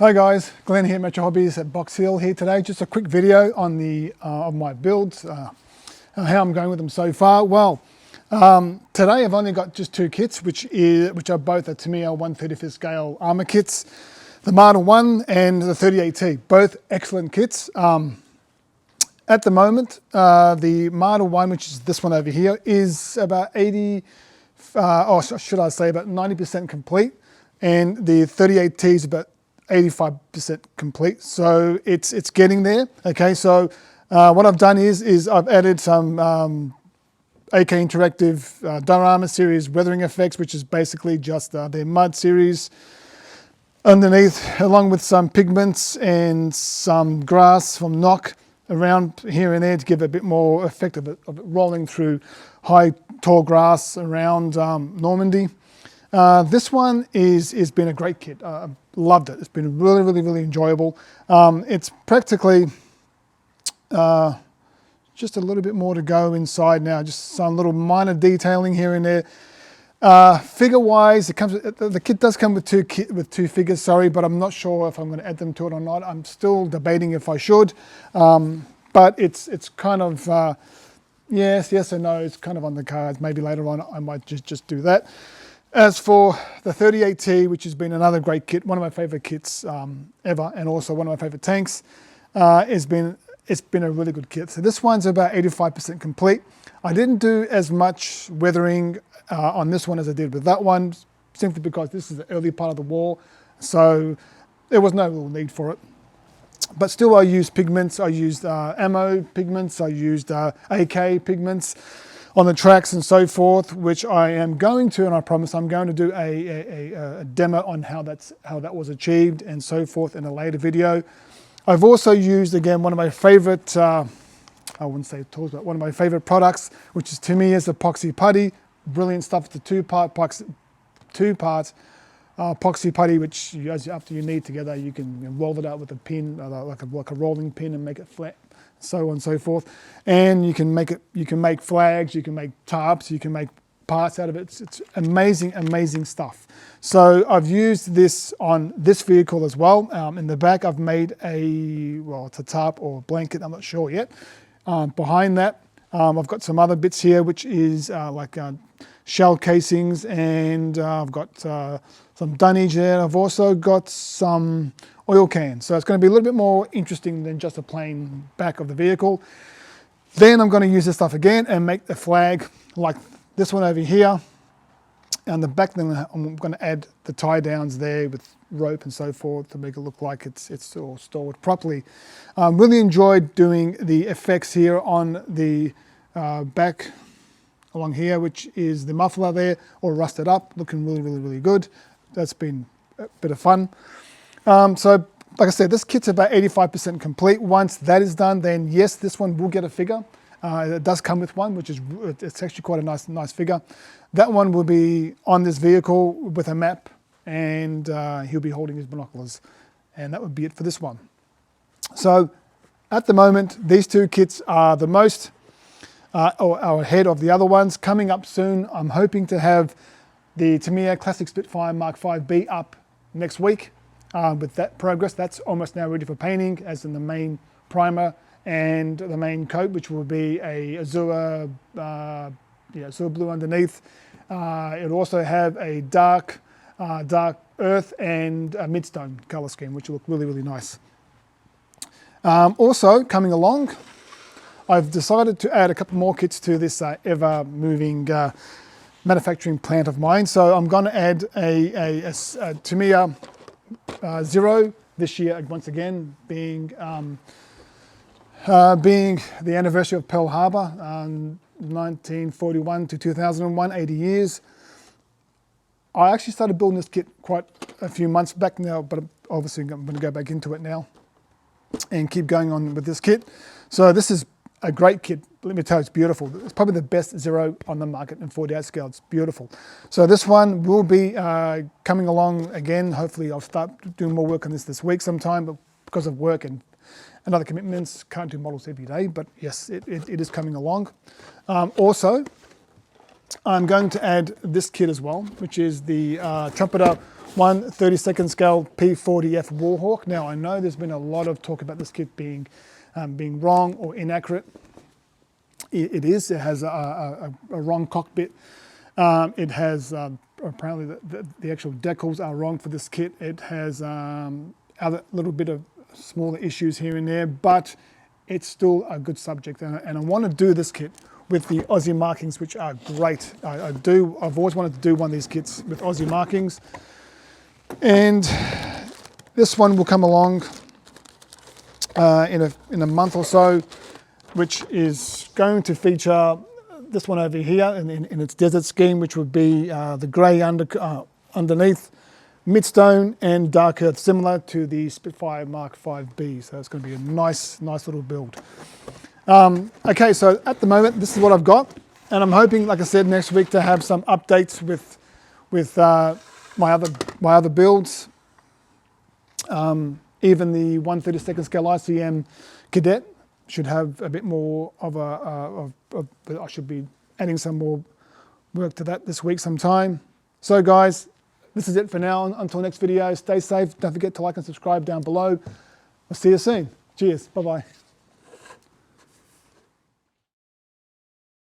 Hi guys, Glen here, Metro Hobbies at Box Hill here today. Just a quick video on the of my builds, how I'm going with them so far. Well, today I've only got just two kits, which are both the Tamiya 1/35th scale armor kits, the Marder 1 and the 38T, both excellent kits. At the moment, the Marder 1, which is this one over here, is about 80, or should I say about 90% complete, and the 38T is about 85% complete, so it's getting there. Okay, so what I've done is I've added some AK Interactive Diorama series weathering effects, which is basically just their mud series underneath, along with some pigments and some grass from Knock around here and there to give a bit more effect of it rolling through high tall grass around Normandy. This one is been a great kit. Loved it. It's been really enjoyable. It's practically just a little bit more to go inside now. Just some little minor detailing here and there. Figure wise, the kit does come with two figures. Sorry, but I'm not sure if I'm going to add them to it or not. I'm still debating if I should. But it's kind of yes or no. It's kind of on the cards. Maybe later on I might just do that. As for the 38T, which has been another great kit, one of my favorite kits ever, and also one of my favorite tanks, it's been a really good kit. So this one's about 85% complete. I didn't do as much weathering on this one as I did with that one, simply because this is the early part of the war, so there was no real need for it. But still, I used pigments. I used ammo pigments. I used AK pigments on the tracks and so forth, which I am going to, and I promise I'm going to do a demo on how that was achieved and so forth in a later video. I've also used, again, one of my favorite, I wouldn't say tools, but one of my favorite products, which is Tamiya's epoxy putty. Brilliant stuff. It's a two-part epoxy putty, which after you knead together, you can roll it out with a pin, like a rolling pin, and make it flat, so on and so forth. And you can make flags, you can make tarps, you can make parts out of it. It's amazing stuff. So I've used this on this vehicle as well. In the back I've made it's a tarp or a blanket, I'm not sure yet. Behind that I've got some other bits here, which is like shell casings, and I've got some dunnage there. I've also got some oil cans, so it's going to be a little bit more interesting than just a plain back of the vehicle. Then I'm going to use this stuff again and make the flag like this one over here. And the back, then I'm going to add the tie downs there with rope and so forth to make it look like it's all stored properly. Really enjoyed doing the effects here on the back along here, which is the muffler there, all rusted up, looking really good. That's been a bit of fun. So like I said, this kit's about 85% complete. Once that is done, then yes, this one will get a figure. It does come with one, it's actually quite a nice figure. That one will be on this vehicle with a map, and he'll be holding his binoculars, and that would be it for this one. So at the moment, these two kits are the most are ahead of the other ones. Coming up soon, I'm hoping to have the Tamiya Classic Spitfire Mark 5B up next week. With that progress, that's almost now ready for painting, as in the main primer and the main coat, which will be a azure blue underneath. It'll also have a dark earth and a midstone color scheme, which will look really nice. Also coming along, I've decided to add a couple more kits to this ever moving manufacturing plant of mine. So I'm going to add a Tamiya Zero this year, once again, being the anniversary of Pearl Harbor, 1941 to 2001, 80 years. I actually started building this kit quite a few months back now, but obviously I'm going to go back into it now and keep going on with this kit. So this is a great kit. Let me tell you, it's beautiful. It's probably the best Zero on the market in 48 scale. It's beautiful. So this one will be coming along again. Hopefully I'll start doing more work on this week sometime, but because of work and other commitments, can't do models every day, but yes, it is coming along. Also, I'm going to add this kit as well, which is the Trumpeter one 32nd scale P-40F Warhawk. Now I know there's been a lot of talk about this kit being wrong or inaccurate. It is. It has a wrong cockpit. It has apparently the actual decals are wrong for this kit. It has other little bit of smaller issues here and there, but it's still a good subject. And I want to do this kit with the Aussie markings, which are great. I've always wanted to do one of these kits with Aussie markings. And this one will come along in a month or so, which is going to feature this one over here in its desert scheme, which would be the grey underneath, midstone and dark earth, similar to the Spitfire Mark 5B. So it's going to be a nice little build. Okay, so at the moment, this is what I've got, and I'm hoping, like I said, next week to have some updates with my other builds. Even the 1/32nd scale ICM Cadet should have a bit more of I should be adding some more work to that this week sometime. So guys, this is it for now. Until next video, stay safe. Don't forget to like and subscribe down below. I'll see you soon. Cheers. Bye-bye.